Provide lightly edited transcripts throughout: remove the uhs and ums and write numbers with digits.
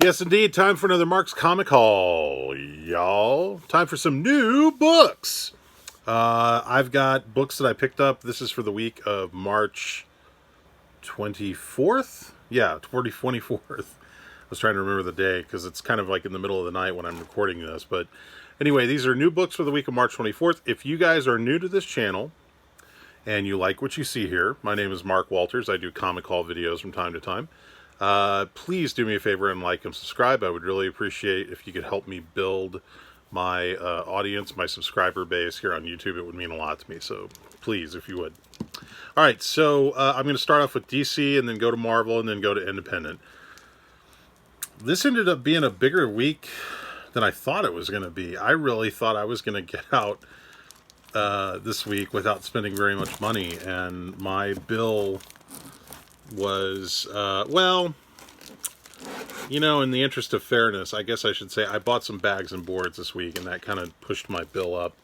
Yes, indeed. Time for another Mark's Comic Haul, y'all. Time for some new books. I've got books that I picked up. This is for the week of March 24th. Yeah, 24th. I was trying to remember the day because it's kind of like in the middle of the night when I'm recording this. But anyway, these are new books for the week of March 24th. If you guys are new to this channel and you like what you see here, my name is Mark Walters. I do comic haul videos from time to time. Please do me a favor and like and subscribe. I would really appreciate if you could help me build my audience, my subscriber base here on YouTube. It would mean a lot to me. So please, if you would. All right, so I'm going to start off with DC and then go to Marvel and then go to Independent. This ended up being a bigger week than I thought it was going to be. I really thought I was going to get out this week without spending very much money, and my bill was, well, you know, in the interest of fairness, I guess I should say I bought some bags and boards this week, and that kind of pushed my bill up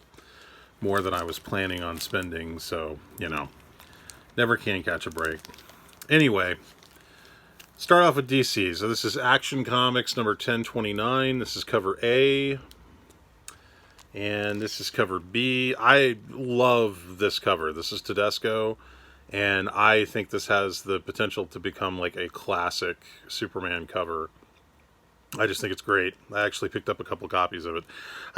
more than I was planning on spending, so, you know, never can catch a break. Anyway, start off with DC. So this is Action Comics number 1029. This is cover A, and this is cover B. I love this cover. This is Tedesco. And I think this has the potential to become like a classic Superman cover. I just think it's great. I actually picked up a couple copies of it.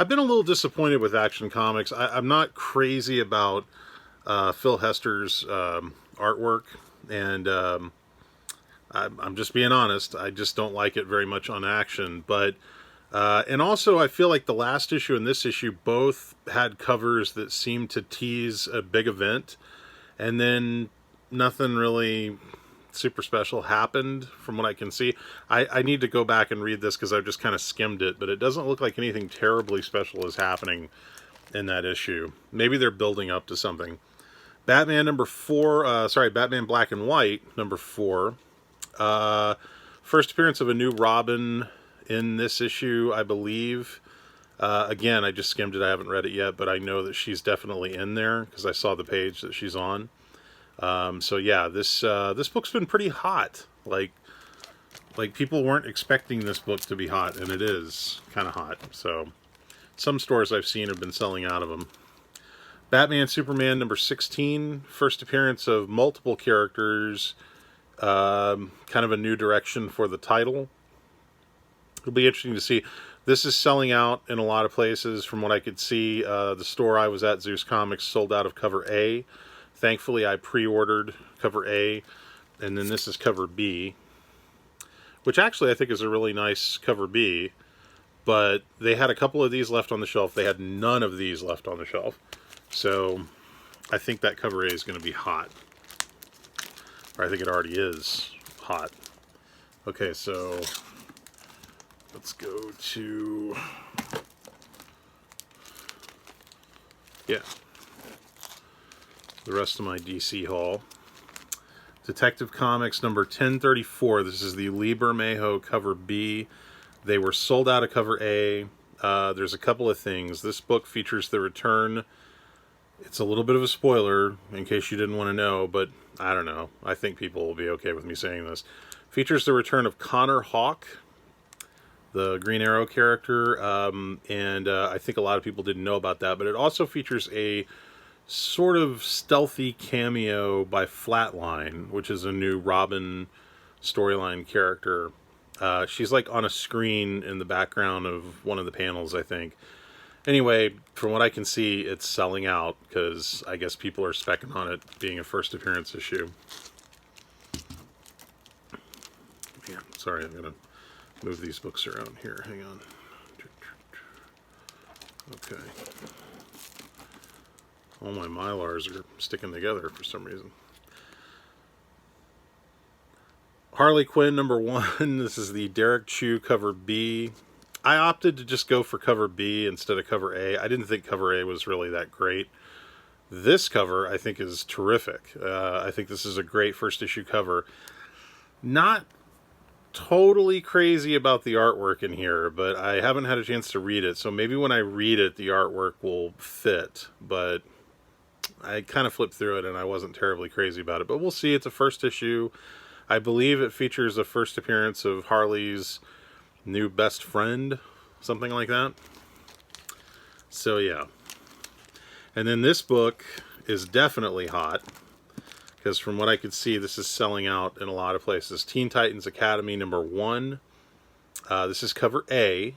I've been a little disappointed with Action Comics. I'm not crazy about Phil Hester's artwork. And I'm just being honest. I just don't like it very much on Action. But and also I feel like the last issue and this issue both had covers that seemed to tease a big event. And then nothing really super special happened from what I can see. I need to go back and read this because I've just kind of skimmed it, but it doesn't look like anything terribly special is happening in that issue. Maybe they're building up to something. Batman number 4, Batman Black and White number 4. First appearance of a new Robin in this issue, I believe. Again, I just skimmed it. I haven't read it yet, but I know that she's definitely in there because I saw the page that she's on. So yeah, this book's been pretty hot. Like people weren't expecting this book to be hot, and it is kind of hot. So some stores I've seen have been selling out of them. Batman Superman number 16, first appearance of multiple characters. Kind of a new direction for the title. It'll be interesting to see. This is selling out in a lot of places. From what I could see, the store I was at, Zeus Comics, sold out of cover A. Thankfully, I pre-ordered cover A, and then this is cover B, which actually I think is a really nice cover B, but they had a couple of these left on the shelf. They had none of these left on the shelf, so I think that cover A is going to be hot, or I think it already is hot. Okay, so let's go to, yeah, the rest of my DC haul. Detective Comics number 1034. This is the Liber Mayho cover B. They were sold out of cover A. There's a couple of things. This book features the return. It's a little bit of a spoiler in case you didn't want to know, but I don't know. I think people will be okay with me saying this. Features the return of Connor Hawke, the Green Arrow character, and I think a lot of people didn't know about that, but it also features a sort of stealthy cameo by Flatline, which is a new Robin storyline character. She's like on a screen in the background of one of the panels, I think. Anyway, from what I can see, it's selling out because I guess people are specking on it being a first appearance issue. Yeah, sorry, I'm going to move these books around here. Hang on. Okay. All my Mylars are sticking together for some reason. Harley Quinn number 1. This is the Derek Chu cover B. I opted to just go for cover B instead of cover A. I didn't think cover A was really that great. This cover, I think, is terrific. I think this is a great first issue cover. Not totally crazy about the artwork in here, but I haven't had a chance to read it, so maybe when I read it the artwork will fit, but I kind of flipped through it and I wasn't terribly crazy about it, but we'll see. It's a first issue. I believe it features a first appearance of Harley's New best friend, something like that. So yeah. And then this book is definitely hot, because from what I could see, this is selling out in a lot of places. Teen Titans Academy #1. This is cover A,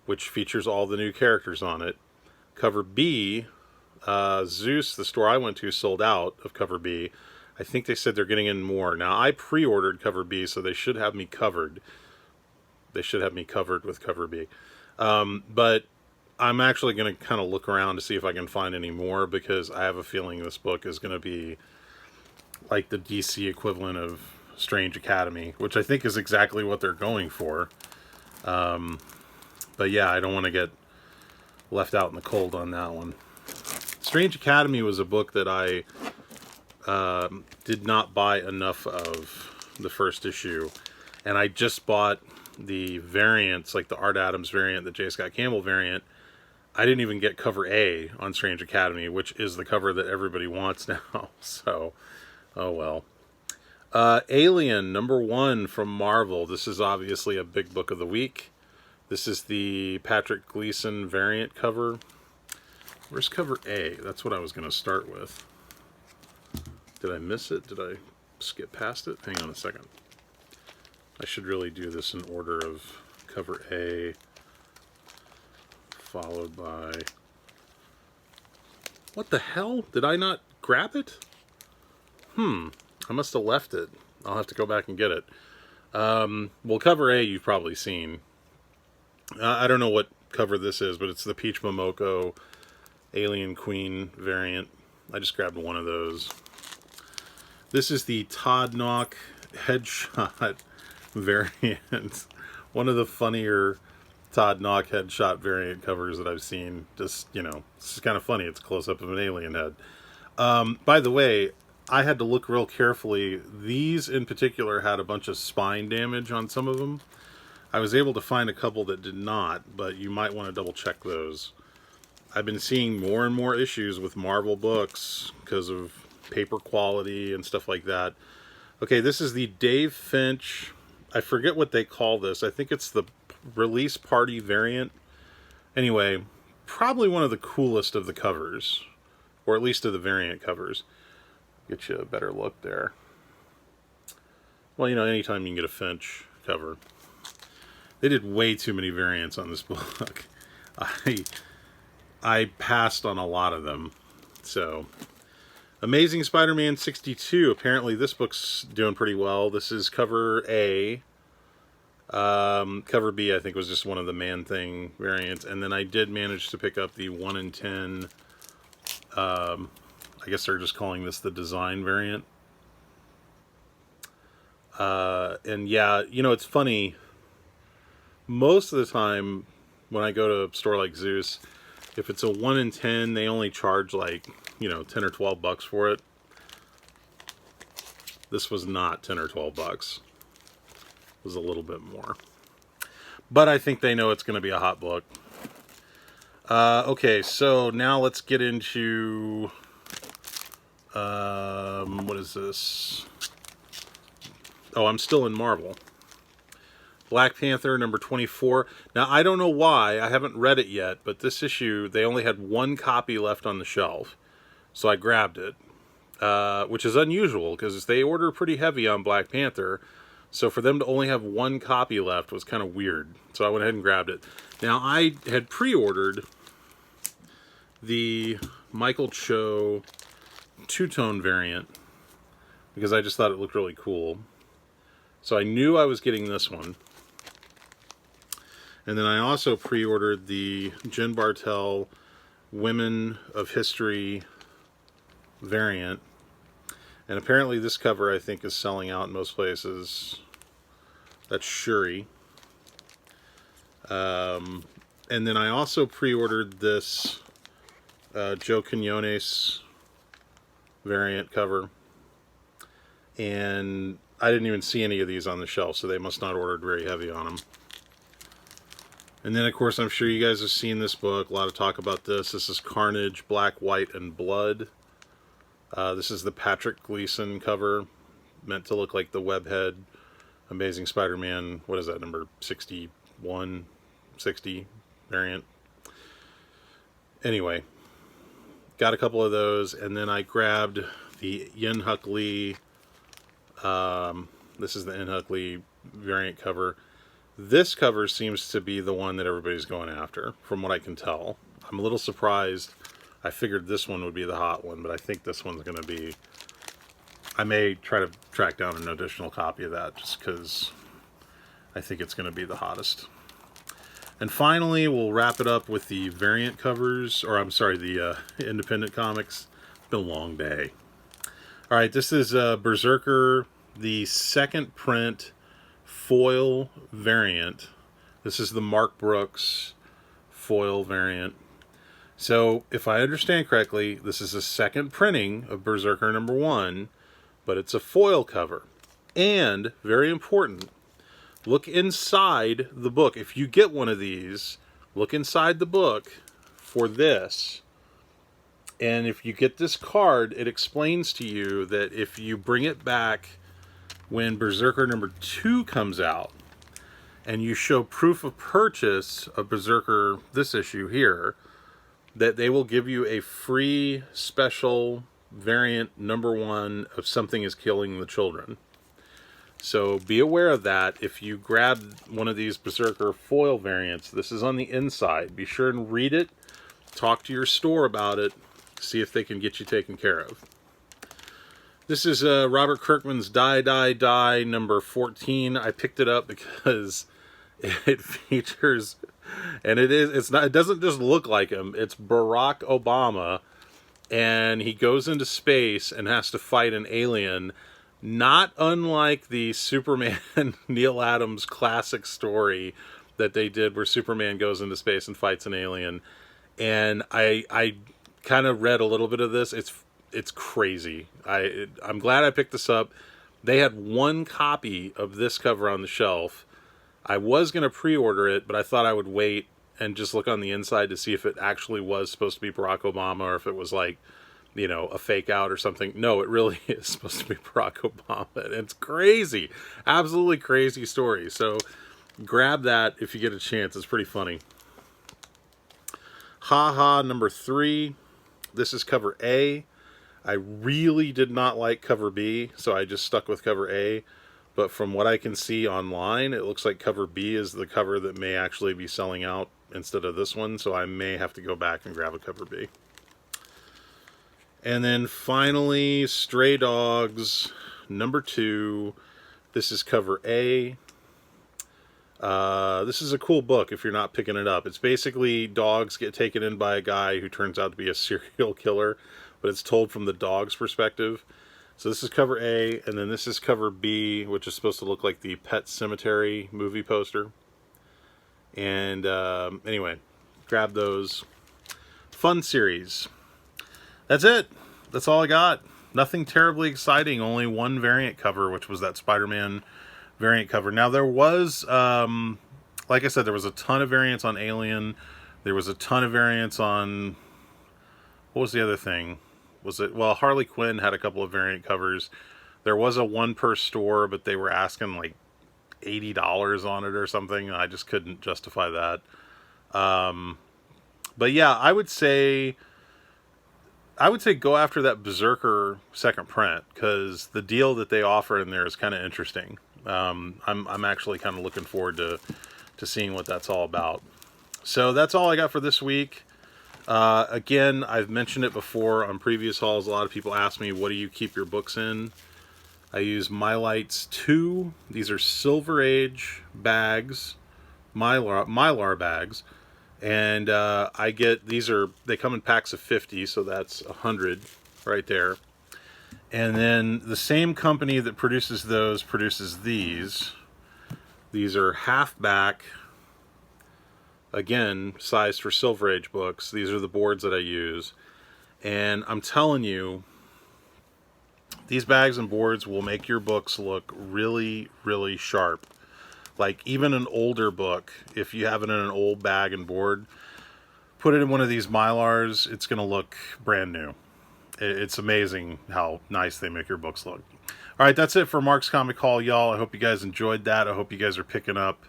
which features all the new characters on it. Cover B, Zeus, the store I went to, sold out of cover B. I think they said they're getting in more. Now, I pre-ordered cover B, so they should have me covered. They should have me covered with cover B. But I'm actually going to kind of look around to see if I can find any more, because I have a feeling this book is going to be like the DC equivalent of Strange Academy, which I think is exactly what they're going for. But yeah, I don't want to get left out in the cold on that one. Strange Academy was a book that I did not buy enough of the first issue, and I just bought the variants, like the Art Adams variant, the J. Scott Campbell variant. I didn't even get cover A on Strange Academy, which is the cover that everybody wants now. So, oh well. Alien #1 from Marvel. This is obviously a big book of the week. This is the Patrick Gleason variant cover. Where's cover A? That's what I was going to start with. Did I miss it? Did I skip past it? Hang on a second. I should really do this in order of cover A, followed by... What the hell? Did I not grab it? I must have left it. I'll have to go back and get it. Well, cover A you've probably seen. I don't know what cover this is, but it's the Peach Momoko Alien Queen variant. I just grabbed one of those. This is the Todd Knock Headshot variant. One of the funnier Todd Knock Headshot variant covers that I've seen. Just, you know, it's kind of funny. It's a close-up of an alien head. By the way, I had to look real carefully. These in particular had a bunch of spine damage on some of them. I was able to find a couple that did not, but you might want to double check those. I've been seeing more and more issues with Marvel books because of paper quality and stuff like that. Okay, this is the Dave Finch. I forget what they call this. I think it's the release party variant. Anyway, probably one of the coolest of the covers, or at least of the variant covers. Get you a better look there. Well, you know, anytime you can get a Finch cover. They did way too many variants on this book. I passed on a lot of them. So, Amazing Spider-Man 62. Apparently this book's doing pretty well. This is cover A. Cover B, I think, was just one of the Man-Thing variants. And then I did manage to pick up the 1 in 10. I guess they're just calling this the design variant. And yeah, you know, it's funny. Most of the time, when I go to a store like Zeus, if it's a 1 in 10, they only charge like, you know, 10 or 12 bucks for it. This was not 10 or 12 bucks. It was a little bit more. But I think they know it's going to be a hot book. Okay, so now let's get into... what is this? Oh, I'm still in Marvel. Black Panther #24. Now, I don't know why. I haven't read it yet, but this issue, they only had one copy left on the shelf. So I grabbed it, which is unusual because they order pretty heavy on Black Panther. So for them to only have one copy left was kind of weird. So I went ahead and grabbed it. Now, I had pre-ordered the Michael Cho two-tone variant because I just thought it looked really cool. So I knew I was getting this one. And then I also pre-ordered the Jen Bartel Women of History variant. And apparently this cover, I think, is selling out in most places. That's Shuri. And then I also pre-ordered this Joe Quinones variant cover. And I didn't even see any of these on the shelf, so they must not have ordered very heavy on them. And then, of course, I'm sure you guys have seen this book. A lot of talk about this. This is Carnage, Black, White, and Blood. This is the Patrick Gleason cover, meant to look like the Webhead Amazing Spider-Man. What is that, number 60 160 variant. Anyway, got a couple of those, and then I grabbed the Yen Huck Lee. This is the Yen Huck Lee variant cover. This cover seems to be the one that everybody's going after, from what I can tell. I'm a little surprised. I figured this one would be the hot one, but I think this one's going to be... I may try to track down an additional copy of that, just because I think it's going to be the hottest. And finally, we'll wrap it up with the variant covers, or I'm sorry, the independent comics. It's been a long day. All right, this is Berserker, the second print foil variant. This is the Mark Brooks foil variant. So, if I understand correctly, this is a second printing of Berserker #1, but it's a foil cover. And, very important, look inside the book. If you get one of these, look inside the book for this. And if you get this card, it explains to you that if you bring it back when Berserker #2 comes out, and you show proof of purchase of Berserker, this issue here, that they will give you a free special variant #1 of Something is Killing the Children. So be aware of that. If you grab one of these Berserker foil variants, this is on the inside. Be sure and read it. Talk to your store about it. See if they can get you taken care of. This is Robert Kirkman's Die, Die, Die #14. I picked it up because it features, and it doesn't just look like him. It's Barack Obama, and he goes into space and has to fight an alien. Not unlike the Superman Neil Adams classic story that they did where Superman goes into space and fights an alien. And I kind of read a little bit of this. It's crazy. I'm glad I picked this up. They had one copy of this cover on the shelf. I was going to pre-order it, but I thought I would wait and just look on the inside to see if it actually was supposed to be Barack Obama or if it was like, you know, a fake out or something. No, it really is supposed to be Barack Obama. And it's crazy. Absolutely crazy story. So grab that if you get a chance. It's pretty funny. Ha Ha #3. This is cover A. I really did not like cover B, so I just stuck with cover A. But from what I can see online, it looks like cover B is the cover that may actually be selling out instead of this one. So I may have to go back and grab a cover B. And then finally, Stray Dogs #2. This is cover A. This is a cool book if you're not picking it up. It's basically dogs get taken in by a guy who turns out to be a serial killer, but it's told from the dog's perspective. So this is cover A, and then this is cover B, which is supposed to look like the Pet Sematary movie poster. And anyway, grab those. Fun series. That's it. That's all I got. Nothing terribly exciting. Only one variant cover, which was that Spider-Man variant cover. Now there was, like I said, there was a ton of variants on Alien. There was a ton of variants on, what was the other thing? Was it, well, Harley Quinn had a couple of variant covers. There was a one per store, but they were asking like $80 on it or something. I just couldn't justify that. But yeah, I would say go after that Berserker second print, because the deal that they offer in there is kind of interesting. I'm actually kind of looking forward to seeing what that's all about. So that's all I got for this week. Again, I've mentioned it before on previous hauls. A lot of people ask me, what do you keep your books in? I use Mylites 2. These are Silver Age bags, Mylar bags. And I get, they come in packs of 50, so that's 100 right there. And then the same company that produces those produces these. These are halfback, again, sized for Silver Age books. These are the boards that I use. And I'm telling you, these bags and boards will make your books look really, really sharp. Like even an older book, if you have it in an old bag and board, put it in one of these Mylars, it's going to look brand new. It's amazing how nice they make your books look. All right, that's it for Mark's Comic Haul, y'all. I hope you guys enjoyed that. I hope you guys are picking up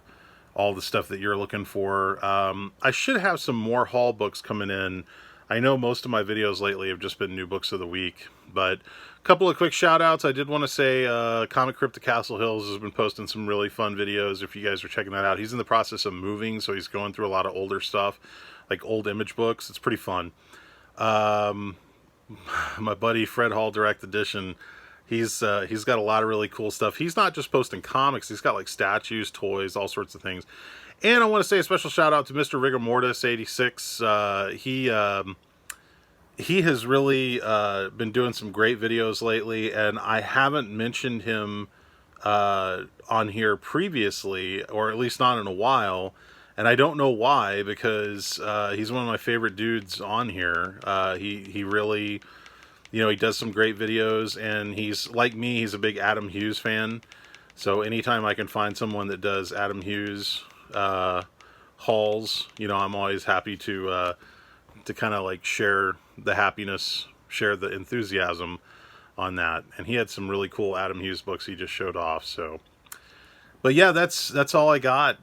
all the stuff that you're looking for. I should have some more haul books coming in. I know most of my videos lately have just been new books of the week, but a couple of quick shout outs. I did want to say Comic Crypt to Castle Hills has been posting some really fun videos if you guys are checking that out. He's in the process of moving, so he's going through a lot of older stuff, like old image books. It's pretty fun. My buddy Fred Hall Direct Edition, he's got a lot of really cool stuff. He's not just posting comics, he's got like statues, toys, all sorts of things. And I want to say a special shout out to Mr. Rigor Mortis 86. He has really been doing some great videos lately, and I haven't mentioned him on here previously, or at least not in a while. And I don't know why, because he's one of my favorite dudes on here. He really, you know, he does some great videos, and he's, like me, he's a big Adam Hughes fan. So anytime I can find someone that does Adam Hughes hauls, you know, I'm always happy to kind of like share the happiness, share the enthusiasm on that. And he had some really cool Adam Hughes books he just showed off. So, but yeah, that's all I got.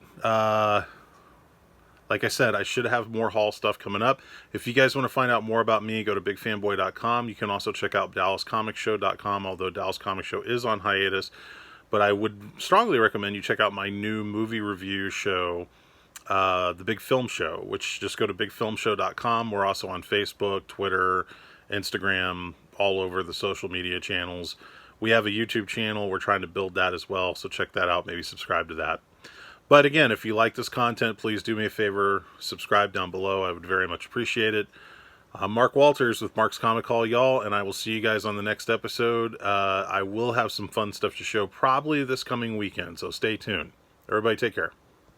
Like I said, I should have more haul stuff coming up. If you guys want to find out more about me, go to bigfanboy.com. You can also check out dallascomicshow.com, although Dallas Comic Show is on hiatus. But I would strongly recommend you check out my new movie review show, The Big Film Show, which just go to bigfilmshow.com. We're also on Facebook, Twitter, Instagram, all over the social media channels. We have a YouTube channel. We're trying to build that as well, so check that out. Maybe subscribe to that. But again, if you like this content, please do me a favor, subscribe down below. I would very much appreciate it. I'm Mark Walters with Mark's Comic Hall, y'all, and I will see you guys on the next episode. I will have some fun stuff to show probably this coming weekend, so stay tuned. Everybody take care.